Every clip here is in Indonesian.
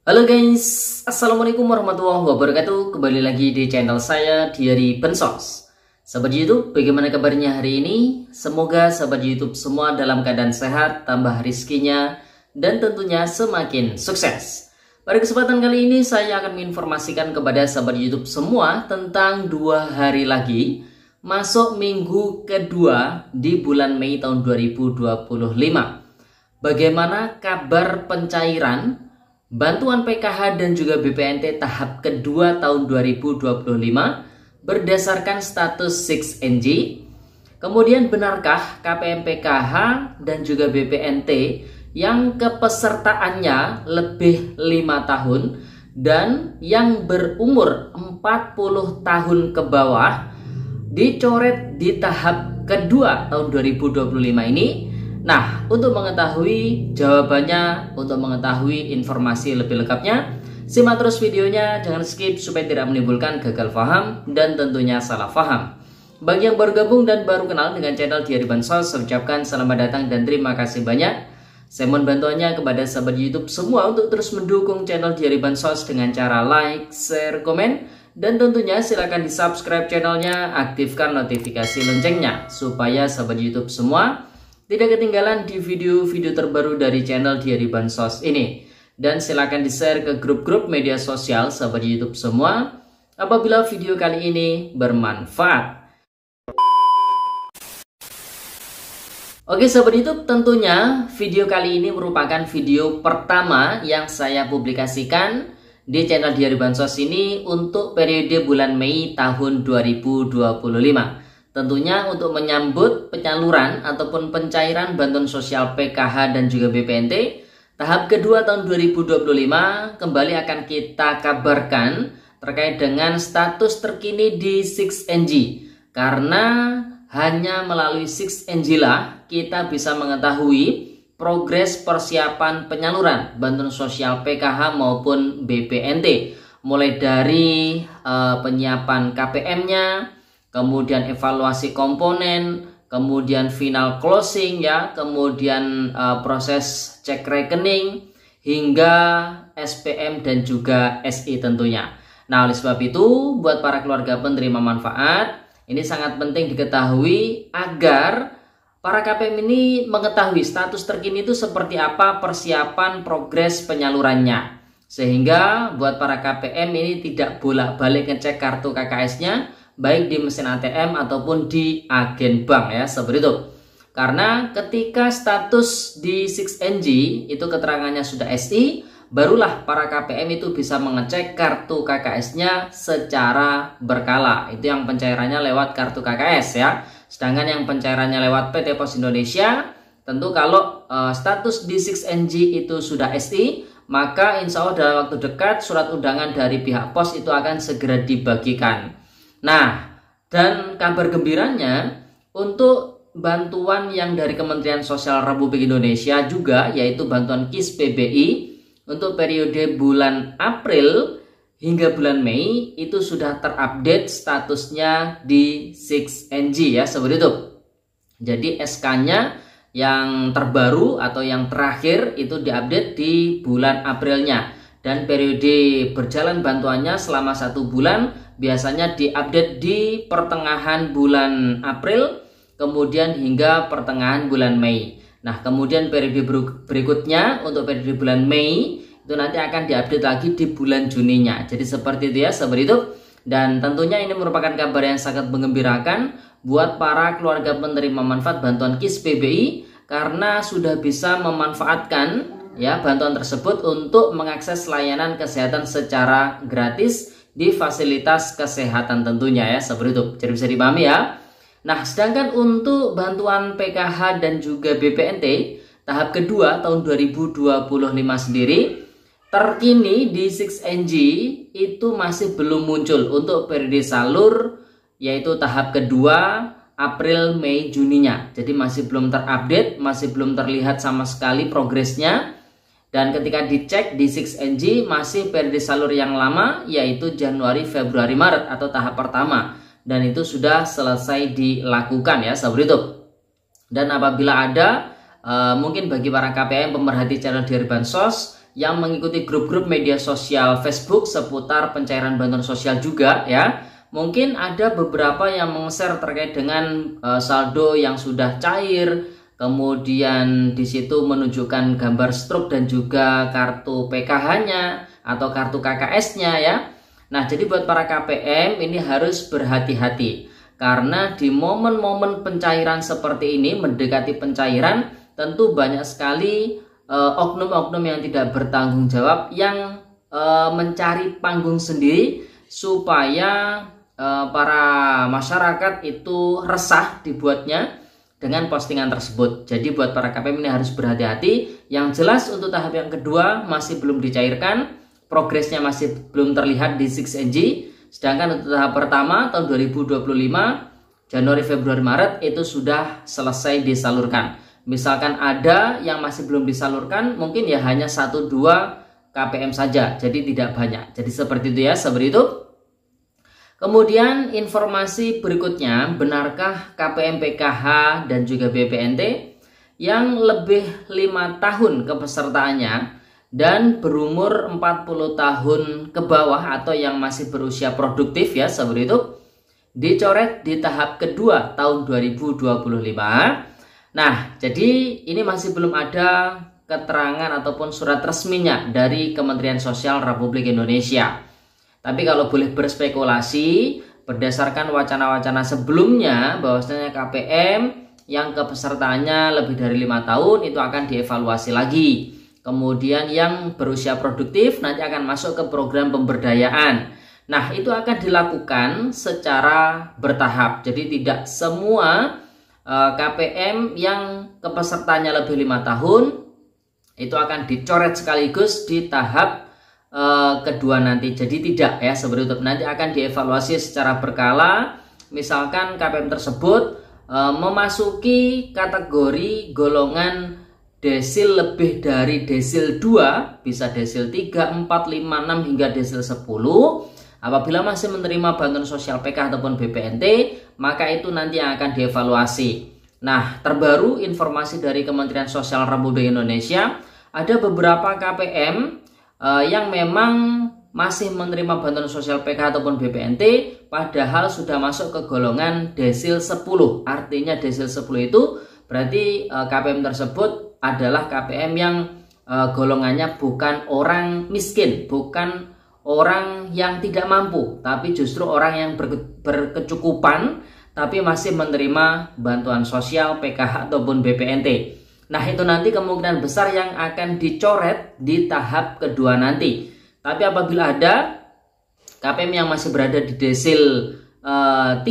Halo guys, Assalamualaikum warahmatullahi wabarakatuh. Kembali lagi di channel saya, Diary Bansos. Sahabat YouTube, bagaimana kabarnya hari ini? Semoga sahabat YouTube semua dalam keadaan sehat, tambah rizkinya, dan tentunya semakin sukses. Pada kesempatan kali ini saya akan menginformasikan kepada sahabat YouTube semua tentang 2 hari lagi masuk minggu kedua di bulan Mei tahun 2025. Bagaimana kabar pencairan bantuan PKH dan juga BPNT tahap kedua tahun 2025 berdasarkan status 6NG. Kemudian benarkah KPM PKH dan juga BPNT yang kepesertaannya lebih 5 tahun dan yang berumur 40 tahun ke bawah dicoret di tahap kedua tahun 2025 ini? Nah, untuk mengetahui jawabannya, untuk mengetahui informasi lebih lengkapnya, simak terus videonya, jangan skip supaya tidak menimbulkan gagal paham dan tentunya salah paham. Bagi yang baru gabung dan baru kenal dengan channel Diary Bansos, saya ucapkan selamat datang dan terima kasih banyak. Saya mohon bantuannya kepada sahabat YouTube semua untuk terus mendukung channel Diary Bansos dengan cara like, share, komen, dan tentunya silakan di subscribe channelnya, aktifkan notifikasi loncengnya supaya sahabat YouTube semua tidak ketinggalan di video-video terbaru dari channel Diary Bansos ini. Dan silakan di-share ke grup-grup media sosial sahabat YouTube semua apabila video kali ini bermanfaat. Oke sahabat YouTube, tentunya video kali ini merupakan video pertama yang saya publikasikan di channel Diary Bansos ini untuk periode bulan Mei tahun 2025. Tentunya untuk menyambut penyaluran ataupun pencairan bantuan sosial PKH dan juga BPNT tahap kedua tahun 2025 kembali akan kita kabarkan terkait dengan status terkini di 6NG. Karena hanya melalui 6NG lah kita bisa mengetahui progres persiapan penyaluran bantuan sosial PKH maupun BPNT. Mulai dari penyiapan KPM-nya, kemudian evaluasi komponen, kemudian final closing ya, kemudian proses cek rekening hingga SPM dan juga SI tentunya. Nah, oleh sebab itu buat para keluarga penerima manfaat ini sangat penting diketahui agar para KPM ini mengetahui status terkini itu seperti apa persiapan progres penyalurannya. Sehingga buat para KPM ini tidak bolak-balik ngecek kartu KKS-nya baik di mesin ATM ataupun di agen bank ya, seperti itu. Karena ketika status di 6NG itu keterangannya sudah SI, barulah para KPM itu bisa mengecek kartu KKS-nya secara berkala. Itu yang pencairannya lewat kartu KKS ya. Sedangkan yang pencairannya lewat PT Pos Indonesia, tentu kalau status di 6NG itu sudah SI, maka insya Allah dalam waktu dekat surat undangan dari pihak pos itu akan segera dibagikan. Nah, dan kabar gembiranya untuk bantuan yang dari Kementerian Sosial Republik Indonesia juga, yaitu bantuan KIS PBI untuk periode bulan April hingga bulan Mei itu sudah terupdate statusnya di 6NG ya, seperti itu. Jadi SK-nya yang terbaru atau yang terakhir itu diupdate di bulan Aprilnya, dan periode berjalan bantuannya selama 1 bulan biasanya diupdate di pertengahan bulan April, kemudian hingga pertengahan bulan Mei. Nah, kemudian periode berikutnya untuk periode bulan Mei itu nanti akan diupdate lagi di bulan Juninya. Jadi seperti itu ya, seperti itu. Dan tentunya ini merupakan kabar yang sangat menggembirakan buat para keluarga penerima manfaat bantuan KIS PBI karena sudah bisa memanfaatkan ya bantuan tersebut untuk mengakses layanan kesehatan secara gratis di fasilitas kesehatan tentunya ya, seperti itu. Jadi bisa dipahami ya. Nah, sedangkan untuk bantuan PKH dan juga BPNT tahap kedua tahun 2025 sendiri terkini di 6NG itu masih belum muncul untuk periode salur, yaitu tahap kedua April, Mei, Juninya. Jadi masih belum terupdate, masih belum terlihat sama sekali progresnya. Dan ketika dicek di 6NG masih periode salur yang lama, yaitu Januari, Februari, Maret atau tahap pertama. Dan itu sudah selesai dilakukan ya, seperti itu. Dan apabila ada mungkin bagi para KPM pemerhati channel Diary Bansos yang mengikuti grup-grup media sosial Facebook seputar pencairan bantuan sosial juga ya. Mungkin ada beberapa yang meng-share terkait dengan saldo yang sudah cair, kemudian di situ menunjukkan gambar struk dan juga kartu PKH-nya atau kartu KKS-nya ya. Nah, jadi buat para KPM ini harus berhati-hati karena di momen-momen pencairan seperti ini, mendekati pencairan, tentu banyak sekali oknum-oknum yang tidak bertanggung jawab yang mencari panggung sendiri supaya para masyarakat itu resah dibuatnya dengan postingan tersebut. Jadi buat para KPM ini harus berhati-hati. Yang jelas untuk tahap yang kedua masih belum dicairkan, progresnya masih belum terlihat di 6NG. Sedangkan untuk tahap pertama tahun 2025 Januari, Februari, Maret itu sudah selesai disalurkan. Misalkan ada yang masih belum disalurkan, mungkin ya hanya 1-2 KPM saja, jadi tidak banyak. Jadi seperti itu ya, seperti itu. Kemudian informasi berikutnya, benarkah KPM PKH dan juga BPNT yang lebih 5 tahun kepesertaannya dan berumur 40 tahun ke bawah atau yang masih berusia produktif ya, seperti itu, dicoret di tahap kedua tahun 2025. Nah, jadi ini masih belum ada keterangan ataupun surat resminya dari Kementerian Sosial Republik Indonesia. Tapi kalau boleh berspekulasi, berdasarkan wacana-wacana sebelumnya bahwasanya KPM yang kepesertaannya lebih dari 5 tahun itu akan dievaluasi lagi. Kemudian yang berusia produktif nanti akan masuk ke program pemberdayaan. Nah, itu akan dilakukan secara bertahap. Jadi tidak semua KPM yang kepesertaannya lebih 5 tahun itu akan dicoret sekaligus di tahap kedua nanti. Jadi tidak ya, seperti itu. Nanti akan dievaluasi secara berkala. Misalkan KPM tersebut memasuki kategori golongan desil lebih dari desil 2, bisa desil 3, 4, 5, 6 hingga desil 10. Apabila masih menerima bantuan sosial PK ataupun BPNT, maka itu nanti yang akan dievaluasi. Nah, terbaru informasi dari Kementerian Sosial Republik Indonesia, ada beberapa KPM yang memang masih menerima bantuan sosial PK ataupun BPNT padahal sudah masuk ke golongan desil 10. Artinya desil 10 itu berarti KPM tersebut adalah KPM yang golongannya bukan orang miskin, bukan orang yang tidak mampu, tapi justru orang yang berkecukupan tapi masih menerima bantuan sosial PKH ataupun BPNT. Nah, itu nanti kemungkinan besar yang akan dicoret di tahap kedua nanti. Tapi apabila ada KPM yang masih berada di desil 3,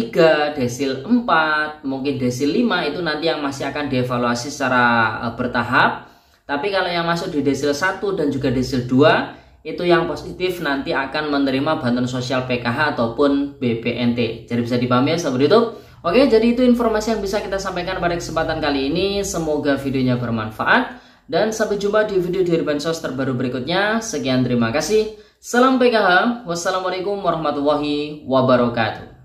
desil 4, mungkin desil 5, itu nanti yang masih akan dievaluasi secara bertahap. Tapi kalau yang masuk di desil 1 dan juga desil 2, itu yang positif nanti akan menerima bantuan sosial PKH ataupun BPNT. Jadi bisa dipahami ya, seperti itu. Oke, jadi itu informasi yang bisa kita sampaikan pada kesempatan kali ini. Semoga videonya bermanfaat. Dan sampai jumpa di video dari Bansos terbaru berikutnya. Sekian, terima kasih. Salam PKH. Wassalamualaikum warahmatullahi wabarakatuh.